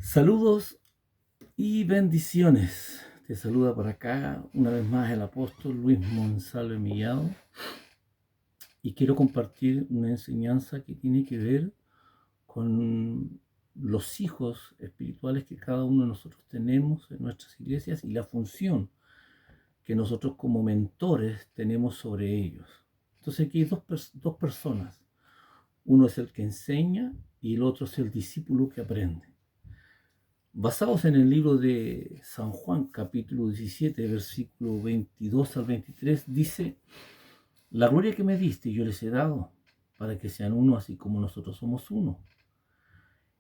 Saludos y bendiciones. Te saluda por acá una vez más el apóstol Luis Monsalve Millado y quiero compartir una enseñanza que tiene que ver con los hijos espirituales que cada uno de nosotros tenemos en nuestras iglesias y la función que nosotros como mentores tenemos sobre ellos. Entonces aquí hay dos personas. Uno es el que enseña y el otro es el discípulo que aprende. Basados en el libro de San Juan, capítulo 17, versículo 22 al 23, dice: La gloria que me diste yo les he dado, para que sean uno así como nosotros somos uno.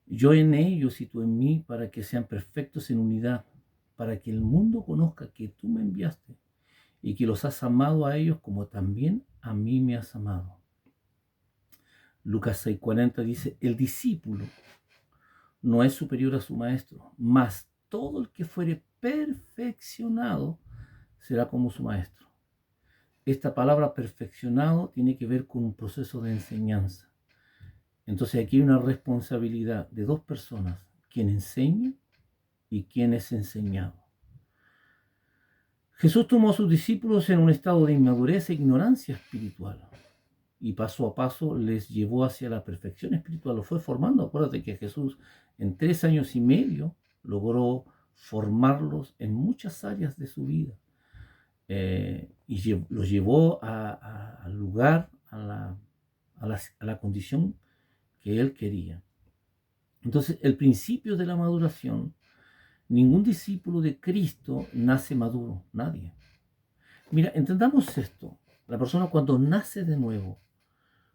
Yo en ellos y tú en mí, para que sean perfectos en unidad, para que el mundo conozca que tú me enviaste y que los has amado a ellos como también a mí me has amado. Lucas 6:40 dice: El discípulo no es superior a su maestro, mas todo el que fuere perfeccionado será como su maestro. Esta palabra perfeccionado tiene que ver con un proceso de enseñanza. Entonces aquí hay una responsabilidad de dos personas, quien enseña y quien es enseñado. Jesús tomó a sus discípulos en un estado de inmadurez e ignorancia espiritual y paso a paso les llevó hacia la perfección espiritual, lo fue formando. Acuérdate que Jesús en 3 años y medio logró formarlos en muchas áreas de su vida y los llevó al lugar, a la condición que él quería. Entonces, el principio de la maduración, ningún discípulo de Cristo nace maduro, nadie. Mira, entendamos esto. La persona cuando nace de nuevo,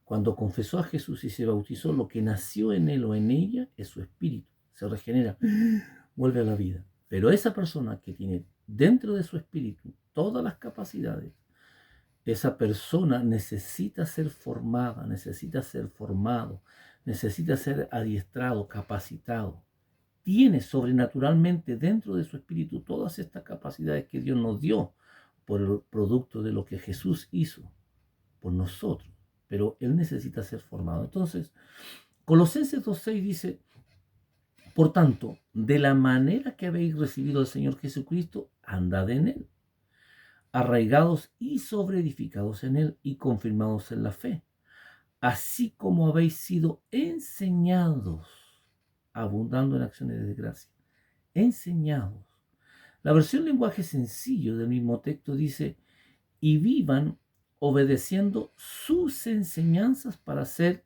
cuando confesó a Jesús y se bautizó, lo que nació en él o en ella es su espíritu, se regenera, vuelve a la vida. Pero esa persona que tiene dentro de su espíritu todas las capacidades, esa persona necesita ser formada, necesita ser formado, necesita ser adiestrado, capacitado. Tiene sobrenaturalmente dentro de su espíritu todas estas capacidades que Dios nos dio por el producto de lo que Jesús hizo por nosotros. Pero él necesita ser formado. Entonces, Colosenses 2:6 dice: Por tanto, de la manera que habéis recibido al Señor Jesucristo, andad en él, arraigados y sobreedificados en él y confirmados en la fe, así como habéis sido enseñados, abundando en acciones de gracia. Enseñados. La versión lenguaje sencillo del mismo texto dice: y vivan obedeciendo sus enseñanzas para ser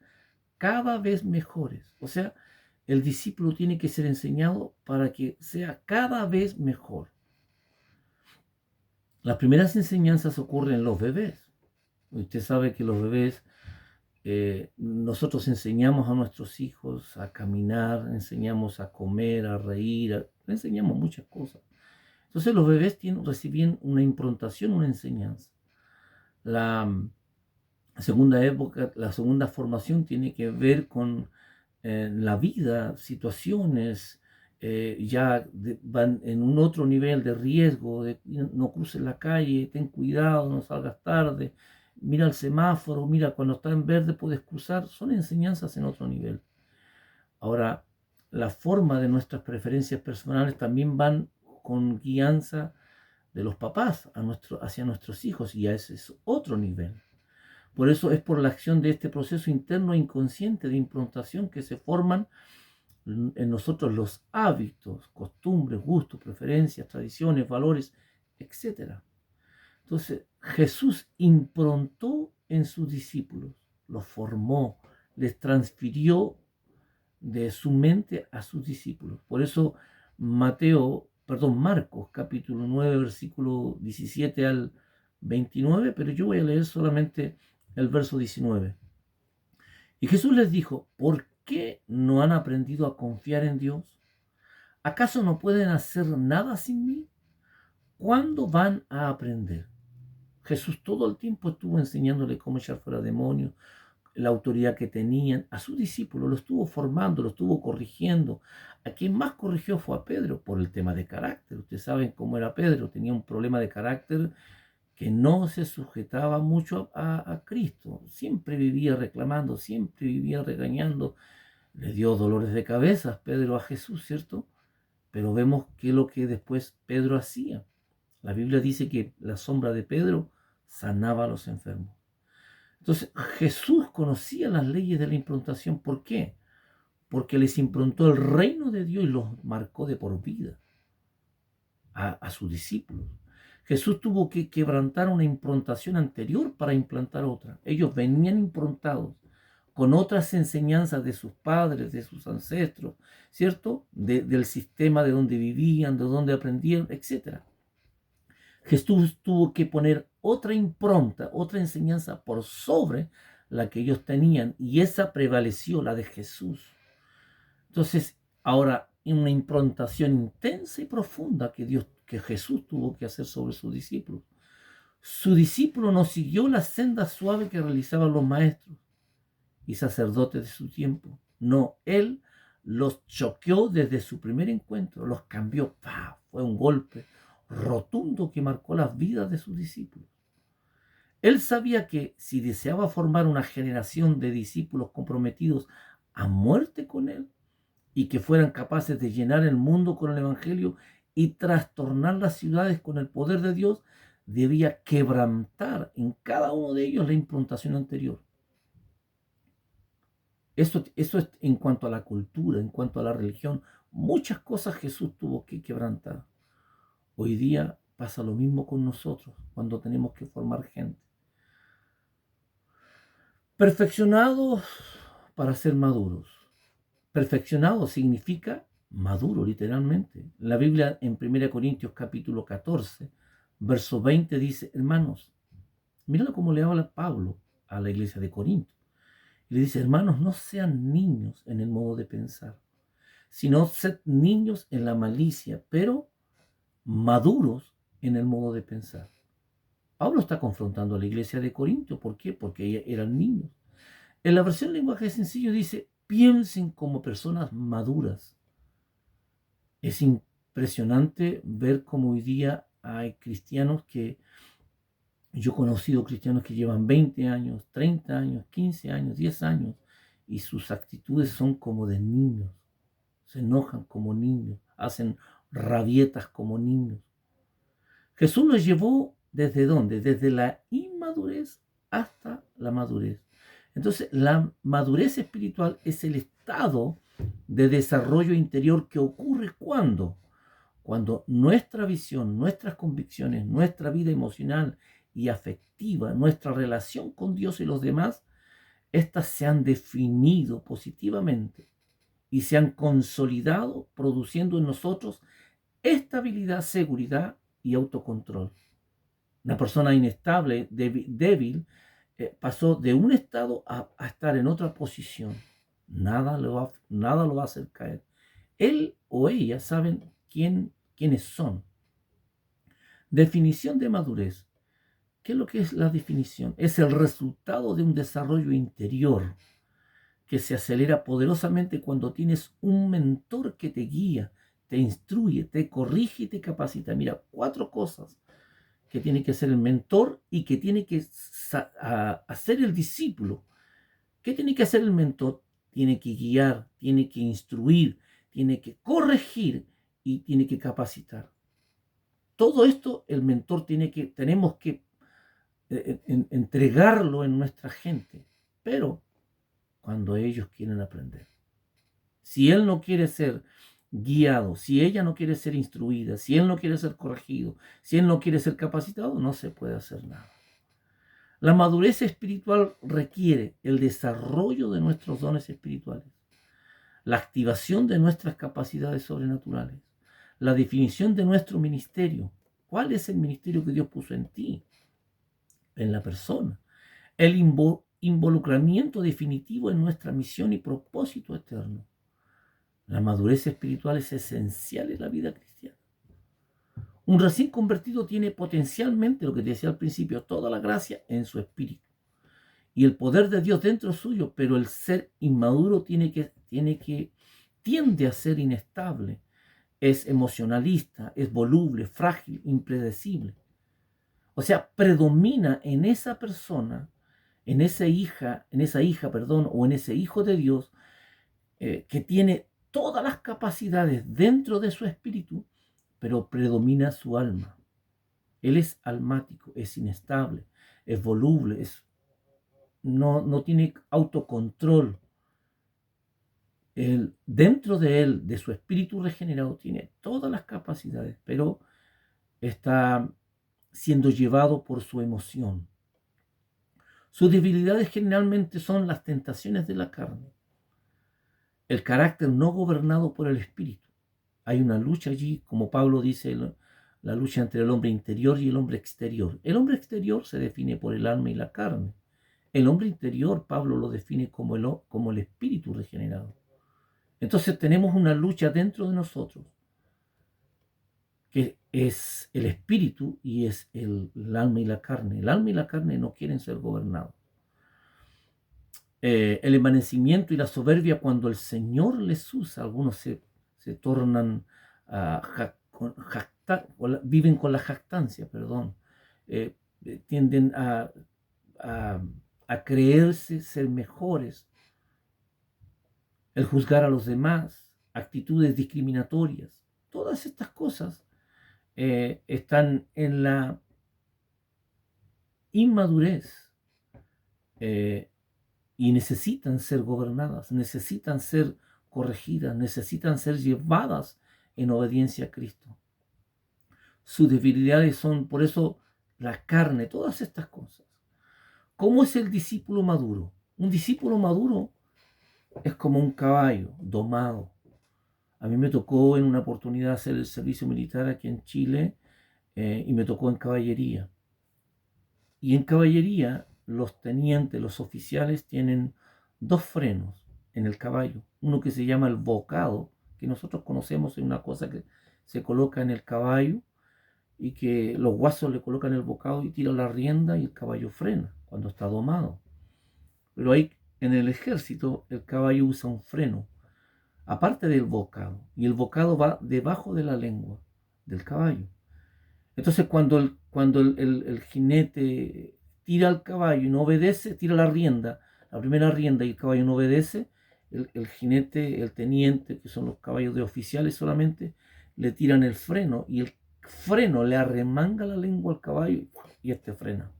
cada vez mejores. O sea, el discípulo tiene que ser enseñado para que sea cada vez mejor. Las primeras enseñanzas ocurren en los bebés. Usted sabe que los bebés, nosotros enseñamos a nuestros hijos a caminar, enseñamos a comer, a reír, enseñamos muchas cosas. Entonces los bebés reciben una improntación, una enseñanza. La segunda época, la segunda formación tiene que ver con la vida, situaciones, van en un otro nivel de riesgo, de no cruces la calle, ten cuidado, no salgas tarde, mira el semáforo, mira cuando está en verde puedes cruzar, son enseñanzas en otro nivel. Ahora, la forma de nuestras preferencias personales también van con guianza de los papás hacia nuestros hijos, y a ese es otro nivel. Por eso es por la acción de este proceso interno e inconsciente de improntación que se forman en nosotros los hábitos, costumbres, gustos, preferencias, tradiciones, valores, etc. Entonces, Jesús improntó en sus discípulos, los formó, les transfirió de su mente a sus discípulos. Por eso Marcos capítulo 9, versículo 17 al 29, pero yo voy a leer solamente el verso 19. Y Jesús les dijo: ¿por qué no han aprendido a confiar en Dios? ¿Acaso no pueden hacer nada sin mí? ¿Cuándo van a aprender? Jesús todo el tiempo estuvo enseñándole cómo echar fuera demonios, la autoridad que tenían. A sus discípulos lo estuvo formando, lo estuvo corrigiendo. A quien más corrigió fue a Pedro por el tema de carácter. Ustedes saben cómo era Pedro, tenía un problema de carácter que no se sujetaba mucho a Cristo. Siempre vivía reclamando, siempre vivía regañando. Le dio dolores de cabeza Pedro a Jesús, ¿cierto? Pero vemos qué es lo que después Pedro hacía. La Biblia dice que la sombra de Pedro sanaba a los enfermos. Entonces Jesús conocía las leyes de la improntación. ¿Por qué? Porque les improntó el reino de Dios y los marcó de por vida a sus discípulos. Jesús tuvo que quebrantar una improntación anterior para implantar otra. Ellos venían improntados con otras enseñanzas de sus padres, de sus ancestros, ¿cierto? Del sistema de donde vivían, de donde aprendieron, etc. Jesús tuvo que poner otra impronta, otra enseñanza por sobre la que ellos tenían, y esa prevaleció, la de Jesús. Entonces, ahora, una improntación intensa y profunda que Jesús tuvo que hacer sobre sus discípulos. Su discípulo no siguió la senda suave que realizaban los maestros y sacerdotes de su tiempo. No, él los choqueó desde su primer encuentro, los cambió. ¡Pah! Fue un golpe rotundo que marcó las vidas de sus discípulos. Él sabía que si deseaba formar una generación de discípulos comprometidos a muerte con él y que fueran capaces de llenar el mundo con el Evangelio y trastornar las ciudades con el poder de Dios, debía quebrantar en cada uno de ellos la improntación anterior. Eso es en cuanto a la cultura, en cuanto a la religión. Muchas cosas Jesús tuvo que quebrantar. Hoy día pasa lo mismo con nosotros cuando tenemos que formar gente. Perfeccionados para ser maduros. Perfeccionado significa maduro, literalmente. La Biblia en 1 Corintios capítulo 14, verso 20 dice, hermanos, míralo cómo le habla Pablo a la iglesia de Corinto. Y le dice, hermanos, no sean niños en el modo de pensar, sino sed niños en la malicia, pero maduros en el modo de pensar. Pablo está confrontando a la iglesia de Corinto. ¿Por qué? Porque eran niños. En la versión lenguaje sencillo dice, piensen como personas maduras. Es impresionante ver cómo hoy día hay cristianos que, yo he conocido cristianos que llevan 20 años, 30 años, 15 años, 10 años, y sus actitudes son como de niños. Se enojan como niños, hacen rabietas como niños. Jesús los llevó ¿desde dónde? Desde la inmadurez hasta la madurez. Entonces, la madurez espiritual es el estado de desarrollo interior que ocurre cuando nuestra visión, nuestras convicciones, nuestra vida emocional y afectiva, nuestra relación con Dios y los demás, estas se han definido positivamente y se han consolidado, produciendo en nosotros estabilidad, seguridad y autocontrol. Una persona inestable, débil, pasó de un estado a estar en otra posición. Nada lo va a hacer caer. Él o ella saben quiénes son. Definición de madurez. ¿Qué es lo que es la definición? Es el resultado de un desarrollo interior que se acelera poderosamente cuando tienes un mentor que te guía, te instruye, te corrige y te capacita. Mira, 4 cosas que tiene que hacer el mentor y que tiene que hacer el discípulo. ¿Qué tiene que hacer el mentor? Tiene que guiar, tiene que instruir, tiene que corregir y tiene que capacitar. Todo esto el mentor tenemos que entregarlo en nuestra gente, pero cuando ellos quieren aprender. Si él no quiere ser guiado, si ella no quiere ser instruida, si él no quiere ser corregido, si él no quiere ser capacitado, no se puede hacer nada. La madurez espiritual requiere el desarrollo de nuestros dones espirituales, la activación de nuestras capacidades sobrenaturales, la definición de nuestro ministerio. ¿Cuál es el ministerio que Dios puso en ti, en la persona? El involucramiento definitivo en nuestra misión y propósito eterno. La madurez espiritual es esencial en la vida cristiana. Un recién convertido tiene potencialmente, lo que te decía al principio, toda la gracia en su espíritu y el poder de Dios dentro suyo, pero el ser inmaduro tiende a ser inestable, es emocionalista, es voluble, frágil, impredecible. O sea, predomina en esa persona, en esa hija, o en ese hijo de Dios, que tiene todas las capacidades dentro de su espíritu, pero predomina su alma. Él es almático, es inestable, es voluble, no tiene autocontrol. Dentro de él, de su espíritu regenerado, tiene todas las capacidades, pero está siendo llevado por su emoción. Sus debilidades generalmente son las tentaciones de la carne, el carácter no gobernado por el espíritu. Hay una lucha allí, como Pablo dice, la lucha entre el hombre interior y el hombre exterior. El hombre exterior se define por el alma y la carne. El hombre interior, Pablo lo define como el espíritu regenerado. Entonces tenemos una lucha dentro de nosotros, que es el espíritu y es el alma y la carne. El alma y la carne no quieren ser gobernados. El envanecimiento y la soberbia, cuando el Señor les usa, algunos se tornan viven con la jactancia, tienden a creerse ser mejores, el juzgar a los demás, actitudes discriminatorias. Todas estas cosas están en la inmadurez y necesitan ser gobernadas, necesitan ser corregidas, necesitan ser llevadas en obediencia a Cristo. Sus debilidades son, por eso, la carne, todas estas cosas. ¿Cómo es el discípulo maduro? Un discípulo maduro es como un caballo domado. A mí me tocó en una oportunidad hacer el servicio militar aquí en Chile y me tocó en caballería. Y en caballería los tenientes, los oficiales tienen dos frenos en el caballo. Uno que se llama el bocado, que nosotros conocemos, es una cosa que se coloca en el caballo y que los guasos le colocan el bocado y tiran la rienda y el caballo frena cuando está domado. Pero ahí en el ejército el caballo usa un freno, aparte del bocado, y el bocado va debajo de la lengua del caballo. Entonces cuando el jinete tira al caballo y no obedece, tira la rienda, la primera rienda y el caballo no obedece, el jinete, el teniente, que son los caballos de oficiales solamente, le tiran el freno y el freno le arremanga la lengua al caballo y este frena.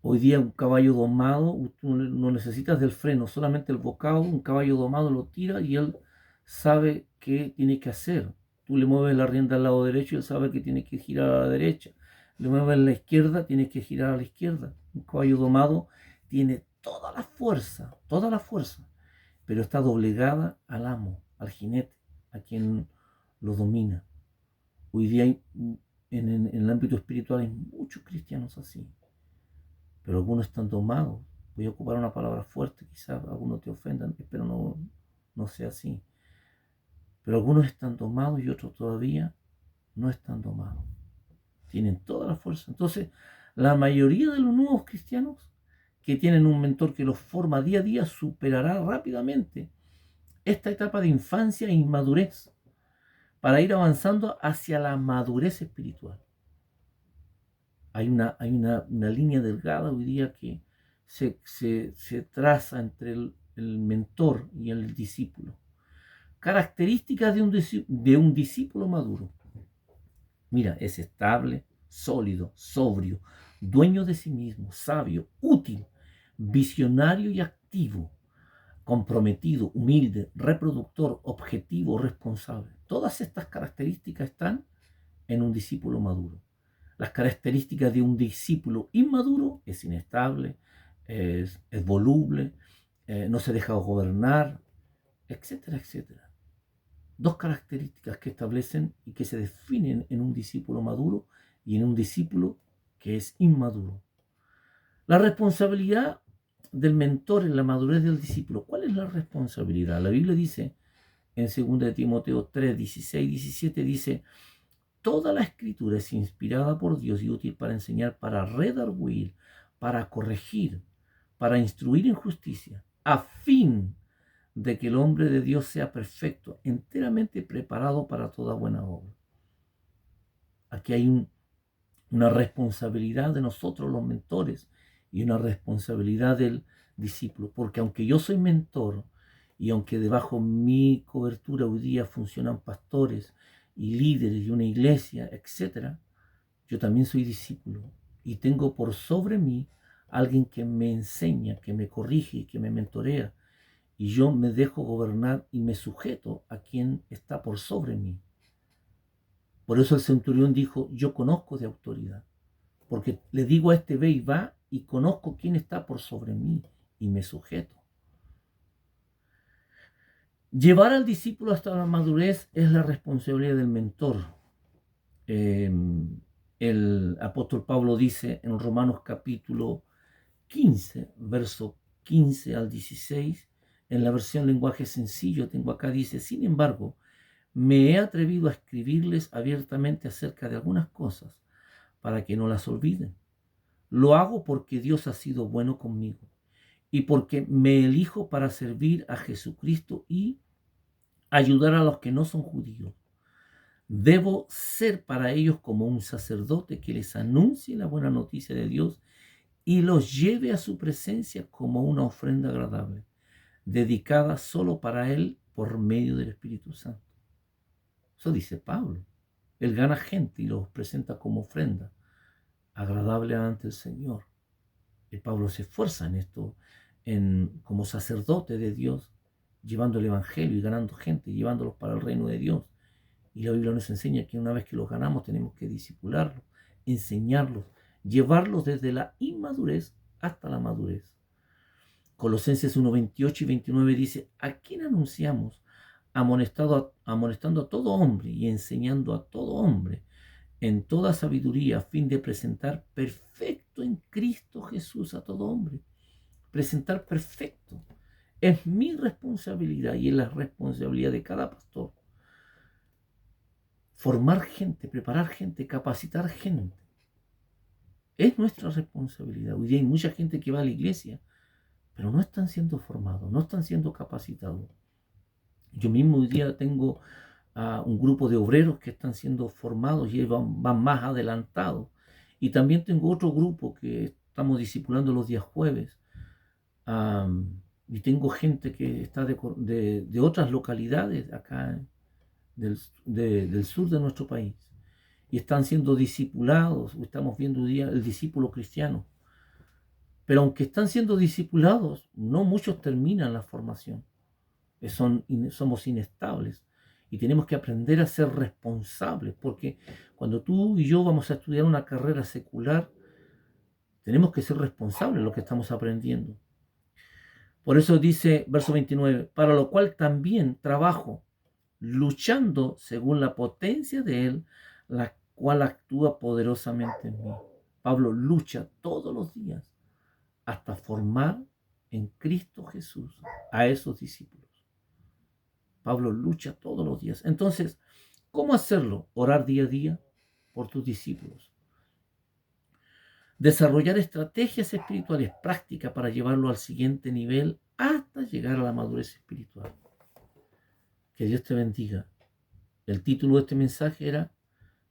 Hoy día un caballo domado, tú no necesitas del freno, solamente el bocado. Un caballo domado lo tira y él sabe qué tiene que hacer. Tú le mueves la rienda al lado derecho y él sabe que tiene que girar a la derecha. Le mueves a la izquierda, tiene que girar a la izquierda. Un caballo domado tiene toda la fuerza, pero está doblegada al amo, al jinete, a quien lo domina. Hoy día en el ámbito espiritual hay muchos cristianos así, pero algunos están domados. Voy a ocupar una palabra fuerte, quizás algunos te ofendan, espero no sea así. Pero algunos están domados y otros todavía no están domados. Tienen toda la fuerza. Entonces, la mayoría de los nuevos cristianos que tienen un mentor que los forma día a día superará rápidamente esta etapa de infancia e inmadurez para ir avanzando hacia la madurez espiritual. Hay una línea delgada hoy día que se traza entre el mentor y el discípulo. Características de un discípulo maduro. Mira, es estable, sólido, sobrio, dueño de sí mismo, sabio, útil, visionario y activo, comprometido, humilde, reproductor, objetivo, responsable. Todas estas características están en un discípulo maduro. Las características de un discípulo inmaduro: es inestable, es voluble, no se deja gobernar, etcétera, etcétera. Dos características que establecen y que se definen en un discípulo maduro y en un discípulo que es inmaduro. La responsabilidad del mentor en la madurez del discípulo. ¿Cuál es la responsabilidad? La Biblia dice en 2 Timoteo 3, 16, 17, dice: toda la escritura es inspirada por Dios y útil para enseñar, para redarguir, para corregir, para instruir en justicia, a fin de que el hombre de Dios sea perfecto, enteramente preparado para toda buena obra. Aquí hay una responsabilidad de nosotros los mentores y una responsabilidad del discípulo, porque aunque yo soy mentor Y aunque debajo mi cobertura hoy día funcionan pastores y líderes de una iglesia, etc., yo también soy discípulo y tengo por sobre mí alguien que me enseña, que me corrige, que me mentorea. Y yo me dejo gobernar y me sujeto a quien está por sobre mí. Por eso el centurión dijo, yo conozco de autoridad, porque le digo a este ve y va y conozco quién está por sobre mí y me sujeto. Llevar al discípulo hasta la madurez es la responsabilidad del mentor. El apóstol Pablo dice en Romanos capítulo 15, verso 15 al 16, en la versión lenguaje sencillo, tengo acá, dice, sin embargo, me he atrevido a escribirles abiertamente acerca de algunas cosas para que no las olviden. Lo hago porque Dios ha sido bueno conmigo y porque me elijo para servir a Jesucristo y ayudar a los que no son judíos. Debo ser para ellos como un sacerdote que les anuncie la buena noticia de Dios y los lleve a su presencia como una ofrenda agradable, dedicada solo para Él por medio del Espíritu Santo. Eso dice Pablo. Él gana gente y los presenta como ofrenda agradable ante el Señor. Y Pablo se esfuerza en esto, como sacerdote de Dios, llevando el Evangelio y ganando gente, llevándolos para el reino de Dios. Y la Biblia nos enseña que una vez que los ganamos tenemos que discipularlos, enseñarlos, llevarlos desde la inmadurez hasta la madurez. Colosenses 1, 28 y 29 dice, ¿a quién anunciamos? Amonestando a todo hombre y enseñando a todo hombre en toda sabiduría a fin de presentar perfecto en Cristo Jesús a todo hombre. Presentar perfecto. Es mi responsabilidad y es la responsabilidad de cada pastor. Formar gente, preparar gente, capacitar gente. Es nuestra responsabilidad. Hoy día hay mucha gente que va a la iglesia, pero no están siendo formados, no están siendo capacitados. Yo mismo hoy día tengo un grupo de obreros que están siendo formados y van más adelantados. Y también tengo otro grupo que estamos discipulando los días jueves. Y tengo gente que está de otras localidades acá del sur de nuestro país. Y están siendo discipulados. Estamos viendo hoy día el discípulo cristiano. Pero aunque están siendo discipulados, no muchos terminan la formación. Somos inestables y tenemos que aprender a ser responsables, porque cuando tú y yo vamos a estudiar una carrera secular, tenemos que ser responsables de lo que estamos aprendiendo. Por eso dice verso 29, para lo cual también trabajo, luchando según la potencia de Él, la cual actúa poderosamente en mí. Pablo lucha todos los días hasta formar en Cristo Jesús a esos discípulos. Pablo lucha todos los días. Entonces, ¿cómo hacerlo? Orar día a día por tus discípulos. Desarrollar estrategias espirituales prácticas para llevarlo al siguiente nivel hasta llegar a la madurez espiritual. Que Dios te bendiga. El título de este mensaje era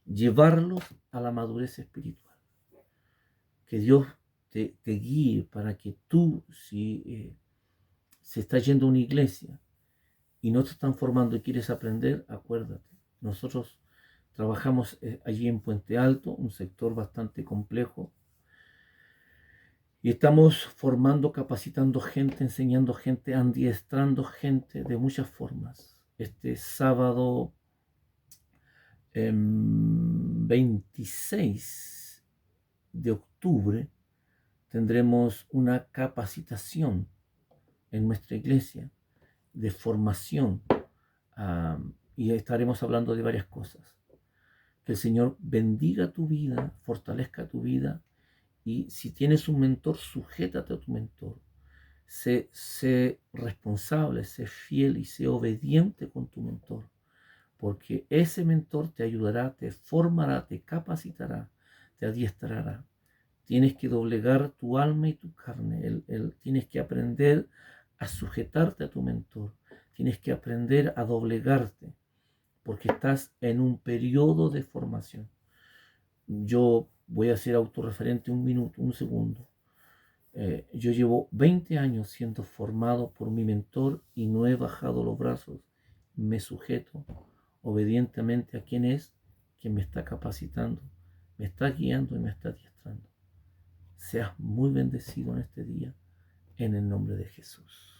llevarlos a la madurez espiritual. Que Dios te guíe para que tú, si se está yendo a una iglesia y no te están formando y quieres aprender, acuérdate. Nosotros trabajamos allí en Puente Alto, un sector bastante complejo, y estamos formando, capacitando gente, enseñando gente, adiestrando gente de muchas formas. Este sábado 26 de octubre tendremos una capacitación en nuestra iglesia de formación y estaremos hablando de varias cosas. Que el Señor bendiga tu vida, fortalezca tu vida y si tienes un mentor, sujétate a tu mentor. Sé responsable, sé fiel y sé obediente con tu mentor, porque ese mentor te ayudará, te formará, te capacitará, te adiestrará. Tienes que doblegar tu alma y tu carne. Tienes que aprender a sujetarte a tu mentor. Tienes que aprender a doblegarte, porque estás en un periodo de formación. Yo voy a ser autorreferente un minuto, un segundo. Yo llevo 20 años siendo formado por mi mentor y no he bajado los brazos. Me sujeto obedientemente a quien es, quien me está capacitando, me está guiando y me está adiestrando. Seas muy bendecido en este día, en el nombre de Jesús.